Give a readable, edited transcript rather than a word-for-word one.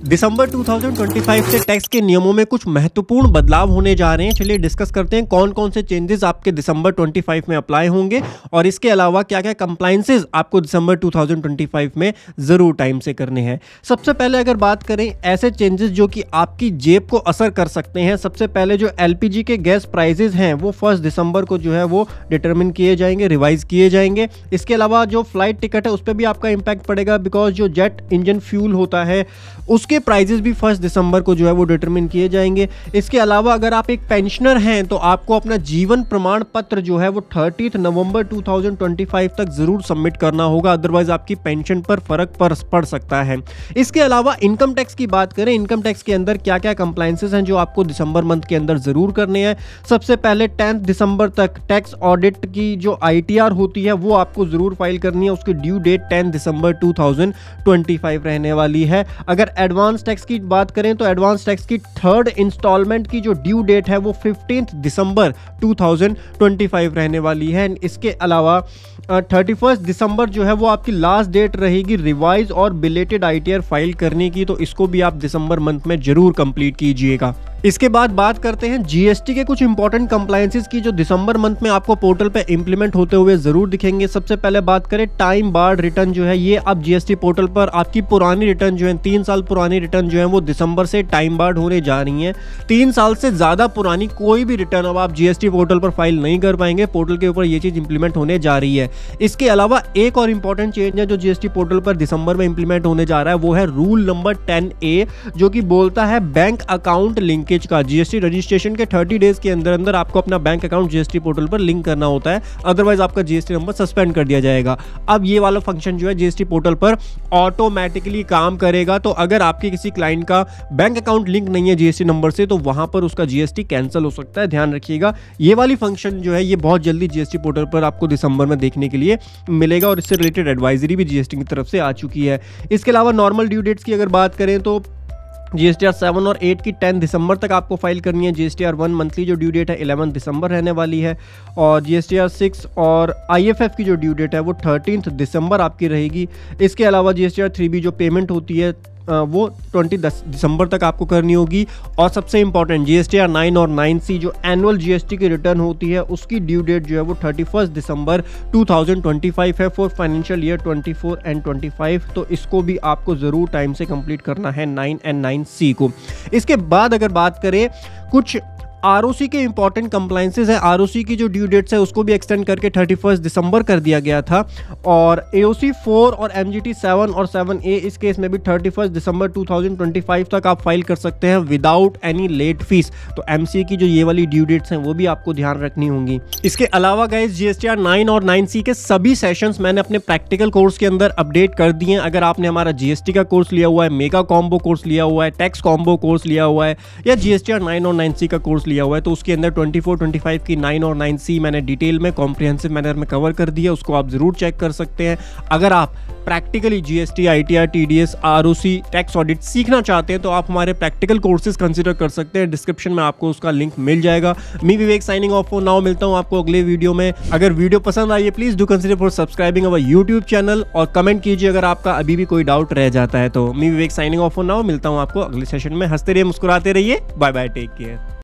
दिसंबर 2025 से टैक्स के नियमों में कुछ महत्वपूर्ण बदलाव होने जा रहे हैं। चलिए डिस्कस करते हैं कौन कौन से चेंजेस आपके दिसंबर 25 में अप्लाई होंगे और इसके अलावा क्या क्या कंप्लायंसेस आपको दिसंबर 2025 में ज़रूर टाइम से करने हैं। सबसे पहले अगर बात करें ऐसे चेंजेस जो कि आपकी जेब को असर कर सकते हैं, सबसे पहले जो एलपीजी के गैस प्राइजेस हैं वो 1 दिसंबर को जो है वो डिटरमिन किए जाएंगे, रिवाइज किए जाएंगे। इसके अलावा जो फ्लाइट टिकट है उस पर भी आपका इंपैक्ट पड़ेगा, बिकॉज जो जेट इंजन फ्यूल होता है उसके प्राइजेस भी 1 दिसंबर को जो है वो डिटरमिन किए जाएंगे। इसके अलावा अगर आप एक पेंशनर हैं तो आपको अपना जीवन प्रमाण पत्र जो है वो 30 नवंबर 2025 तक जरूर सबमिट करना होगा, अदरवाइज आपकी पेंशन पर फर्क पड़ सकता है। इसके अलावा इनकम टैक्स की बात करें, इनकम टैक्स के अंदर क्या क्या कंप्लायंसेस हैं जो आपको दिसंबर मंथ के अंदर जरूर करने हैं। सबसे पहले 10 दिसंबर तक टैक्स ऑडिट की जो ITR होती है वो आपको जरूर फाइल करनी है। उसकी ड्यू डेट 10 दिसंबर 2025 रहने वाली है। अगर एडवांस टैक्स की बात करें तो एडवांस टैक्स की 3rd इंस्टॉलमेंट की जो ड्यू डेट है वो 15 दिसंबर 2025 रहने वाली है। इसके अलावा 31 दिसंबर जो है वो आपकी लास्ट डेट रहेगी रिवाइज और बिलेटेड ITR फाइल करने की, तो इसको भी आप दिसंबर मंथ में जरूर कंप्लीट कीजिएगा। इसके बाद बात करते हैं GST के कुछ इंपॉर्टेंट कंप्लायंसेस की जो दिसंबर मंथ में आपको पोर्टल पे इंप्लीमेंट होते हुए जरूर दिखेंगे। सबसे पहले बात करें टाइम बार्ड रिटर्न जो है, ये अब GST पोर्टल पर आपकी पुरानी रिटर्न जो है 3 साल पुरानी रिटर्न जो है वो दिसंबर से टाइम बार्ड होने जा रही है। 3 साल से ज्यादा पुरानी कोई भी रिटर्न अब आप GST पोर्टल पर फाइल नहीं कर पाएंगे। पोर्टल के ऊपर ये चीज इंप्लीमेंट होने जा रही है। इसके अलावा एक और इंपॉर्टेंट चेंज है जो GST पोर्टल पर दिसंबर में इंप्लीमेंट होने जा रहा है, वो है रूल नंबर 10A जो कि बोलता है बैंक अकाउंट लिंकेज का। GST रजिस्ट्रेशन के 30 डेज के अंदर अंदर आपको अपना बैंक अकाउंट GST पोर्टल पर लिंक करना होता है, अदरवाइज आपका GST नंबर सस्पेंड कर दिया जाएगा। अब ये वाला फंक्शन जो है GST पोर्टल पर ऑटोमेटिकली काम करेगा, तो अगर आपके किसी क्लाइंट का बैंक अकाउंट लिंक नहीं है GST नंबर से तो वहां पर उसका GST कैंसिल हो सकता है। ध्यान रखिएगा, ये वाली फंक्शन जो है ये बहुत जल्दी GST पोर्टल पर आपको दिसंबर में देखने के लिए मिलेगा और इससे रिलेटेड एडवाइजरी भी GST की तरफ से आ चुकी है। इसके अलावा नॉर्मल ड्यू डेट्स की अगर बात करें तो GSTR 7 और 8 की 10 दिसंबर तक आपको फाइल करनी है। GSTR 1 मंथली जो ड्यू डेट है 11 दिसंबर रहने वाली है और GSTR 6 और IFF की जो ड्यू डेट है वो 13 दिसंबर आपकी रहेगी। इसके अलावा GSTR 3B जो पेमेंट होती है वो 20 दिसंबर तक आपको करनी होगी। और सबसे इंपॉर्टेंट GSTR 9 और 9C जो एनुअल GST की रिटर्न होती है उसकी ड्यू डेट जो है वो 31 दिसंबर 2025 है फॉर फाइनेंशियल ईयर 24 एंड 25, तो इसको भी आपको ज़रूर टाइम से कंप्लीट करना है 9 एंड 9C को। इसके बाद अगर बात करें कुछ ROC के इंपॉर्टेंट कंप्लायंसेस है, ROC की जो ड्यू डेट्स है उसको भी एक्सटेंड करके 31 दिसंबर कर दिया गया था और AOC 4 और MGT 7 और 7A इस केस में भी 31 दिसंबर 2025 तक आप फाइल कर सकते हैं विदाउट एनी लेट फीस। तो MC की जो ये वाली ड्यू डेट्स हैं वो भी आपको ध्यान रखनी होंगी। इसके अलावा गाइस GSTR 9 और 9C के सभी सेशंस मैंने अपने प्रैक्टिकल कोर्स के अंदर अपडेट कर दिए हैं। अगर आपने हमारा GST का कोर्स लिया हुआ है, मेगा कॉम्बो कोर्स लिया हुआ है, टैक्स कॉम्बो कोर्स लिया हुआ है या GSTR 9 और 9C का कोर्स लिया हुआ है तो उसके अंदर 24-25 की 9 और 9C मैंने डिटेल में कॉम्प्रिहेंसिव मैनर में कवर कर दिया, उसको आप जरूर चेक कर सकते हैं। अगर आप practically GST, ITR, TDS, ROC, tax audit सीखना चाहते हैं तो आप हमारे प्रैक्टिकल कोर्सेज कंसीडर कर सकते हैं। डिस्क्रिप्शन में आपको उसका लिंक मिल जाएगा। मी विवेक साइनिंग ऑफ फॉर नाउ, मिलता हूं आपको अगले वीडियो में। अगर वीडियो पसंद आई है please do consider for subscribing our YouTube channel और कमेंट कीजिए अगर आपका अभी भी कोई डाउट रह जाता है तो। मी विवेक साइनिंग ऑफ फॉर नाउ, मिलता हूं आपको अगले सेशन में। हंसते रहिए, मुस्कुराते रहिए, बाय बाय, टेक केयर।